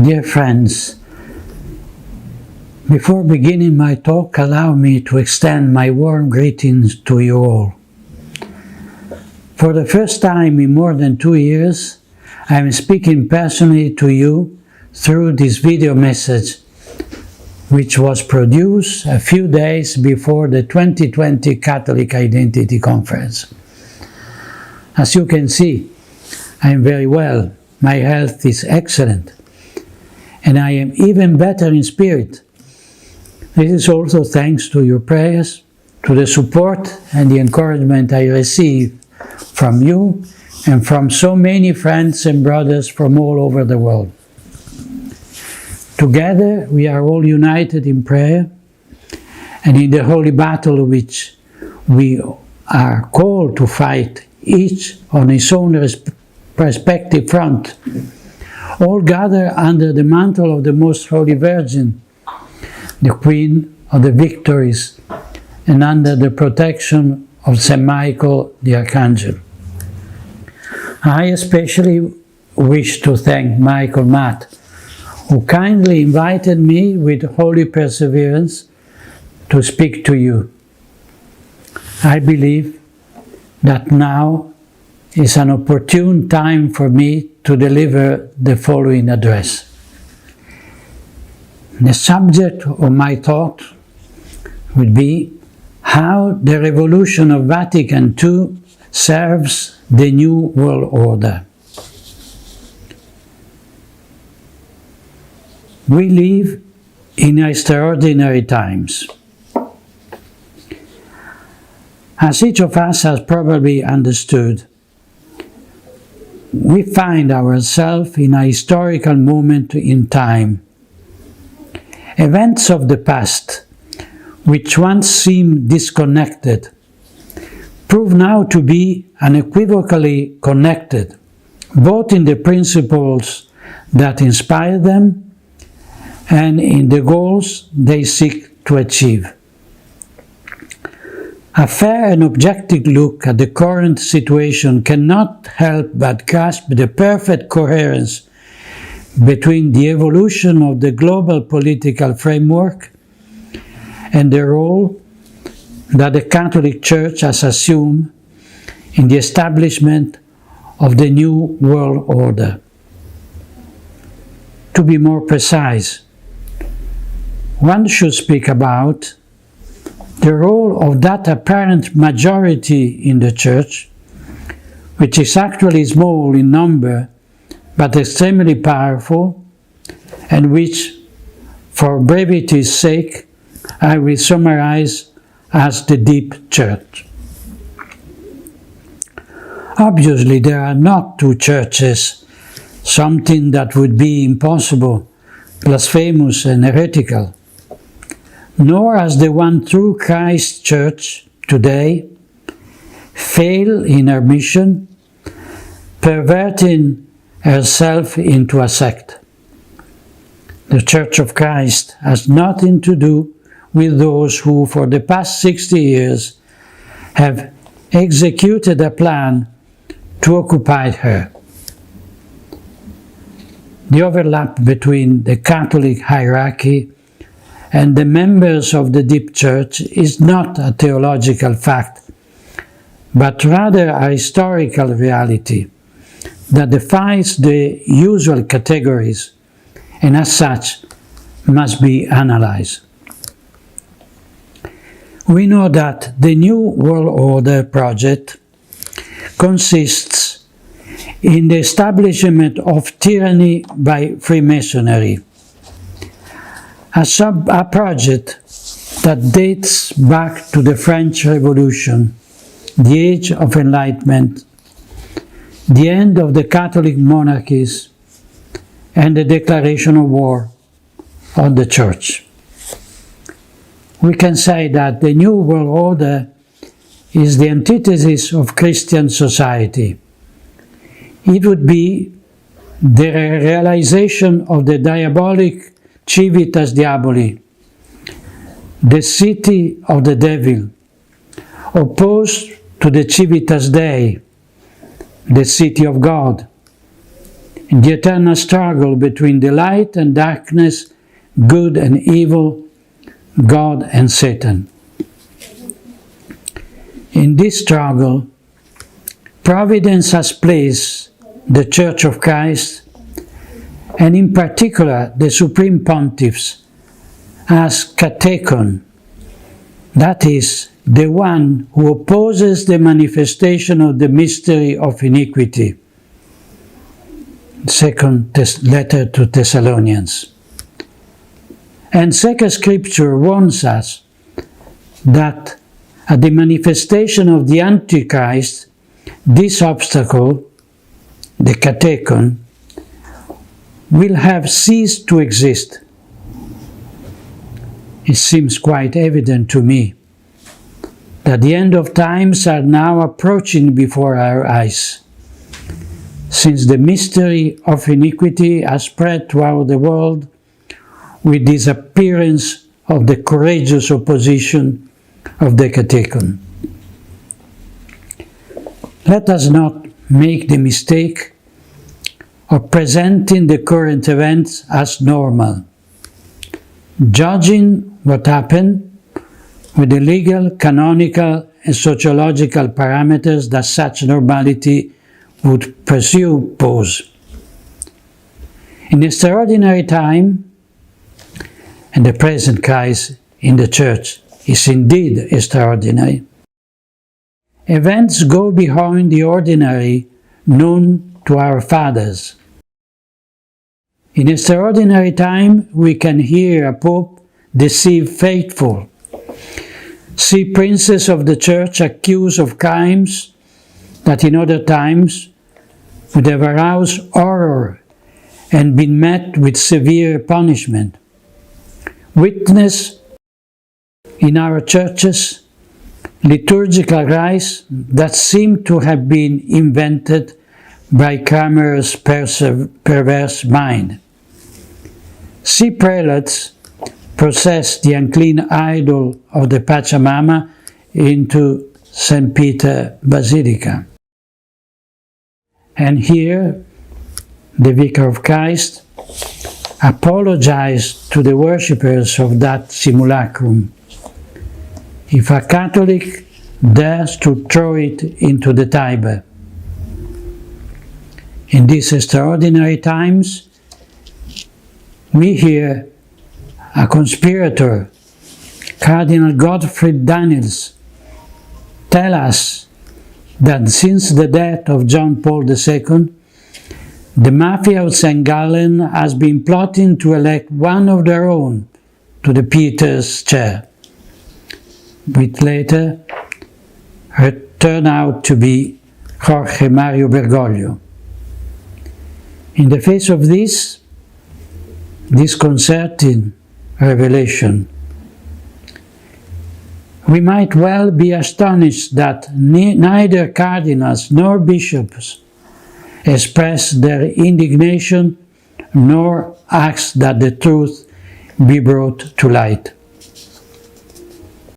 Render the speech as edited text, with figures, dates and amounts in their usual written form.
Dear friends, before beginning my talk, allow me to extend my warm greetings to you all. For the first time in more than 2 years, I am speaking personally to you through this video message, which was produced a few days before the 2020 Catholic Identity Conference. As you can see, I am very well, my health is excellent, and I am even better in spirit. This is also thanks to your prayers, to the support and the encouragement I receive from you and from so many friends and brothers from all over the world. Together we are all united in prayer and in the holy battle which we are called to fight, each on his own respective front, all gather under the mantle of the Most Holy Virgin, the Queen of the Victories, and under the protection of St. Michael the Archangel. I especially wish to thank Michael Matt, who kindly invited me with holy perseverance to speak to you. I believe that now is an opportune time for me to deliver the following address. The subject of my talk would be how the revolution of Vatican II serves the new world order. We live in extraordinary times. As each of us has probably understood, we find ourselves in a historical moment in time. Events of the past, which once seemed disconnected, prove now to be unequivocally connected, both in the principles that inspire them and in the goals they seek to achieve. A fair and objective look at the current situation cannot help but grasp the perfect coherence between the evolution of the global political framework and the role that the Catholic Church has assumed in the establishment of the new world order. To be more precise, one should speak about the role of that apparent majority in the Church, which is actually small in number but extremely powerful, and which, for brevity's sake, I will summarize as the Deep Church. Obviously, there are not two churches, something that would be impossible, blasphemous and heretical, nor has the one true Christ Church today failed in her mission, perverting herself into a sect. The Church of Christ has nothing to do with those who, for the past 60 years, have executed a plan to occupy her. The overlap between the Catholic hierarchy and the members of the Deep Church is not a theological fact, but rather a historical reality that defies the usual categories and as such must be analyzed. We know that the New World Order project consists in the establishment of tyranny by Freemasonry, a project that dates back to the French Revolution, the Age of Enlightenment, the end of the Catholic monarchies, and the declaration of war on the Church. We can say that the New World Order is the antithesis of Christian society. It would be the realization of the diabolic Civitas Diaboli, the city of the devil, opposed to the Civitas Dei, the city of God, in the eternal struggle between the light and darkness, good and evil, God and Satan. In this struggle, Providence has placed the Church of Christ, and in particular the Supreme Pontiffs, as catechon, that is, the one who opposes the manifestation of the mystery of iniquity. Second letter to Thessalonians. And Sacred Scripture warns us that at the manifestation of the Antichrist, this obstacle, the catechon, will have ceased to exist. It seems quite evident to me that the end of times are now approaching before our eyes, since the mystery of iniquity has spread throughout the world with the disappearance of the courageous opposition of the catechon. Let us not make the mistake of presenting the current events as normal, judging what happened with the legal, canonical, and sociological parameters that such normality would presuppose. In extraordinary time, and the present crisis in the Church is indeed extraordinary, events go beyond the ordinary known to our fathers. In extraordinary time, we can hear a Pope deceive faithful, see princes of the Church accused of crimes that in other times would have aroused horror and been met with severe punishment. Witness in our churches liturgical rites that seem to have been invented by Cranmer's perverse mind. See prelates process the unclean idol of the Pachamama into St. Peter Basilica. And here, the Vicar of Christ apologized to the worshippers of that simulacrum. If a Catholic dares to throw it into the Tiber. In these extraordinary times, we hear a conspirator, Cardinal Gottfried Daniels, tell us that since the death of John Paul II, the Mafia of St. Gallen has been plotting to elect one of their own to the Peter's chair, which later turned out to be Jorge Mario Bergoglio. In the face of this disconcerting revelation, we might well be astonished that neither cardinals nor bishops express their indignation nor ask that the truth be brought to light.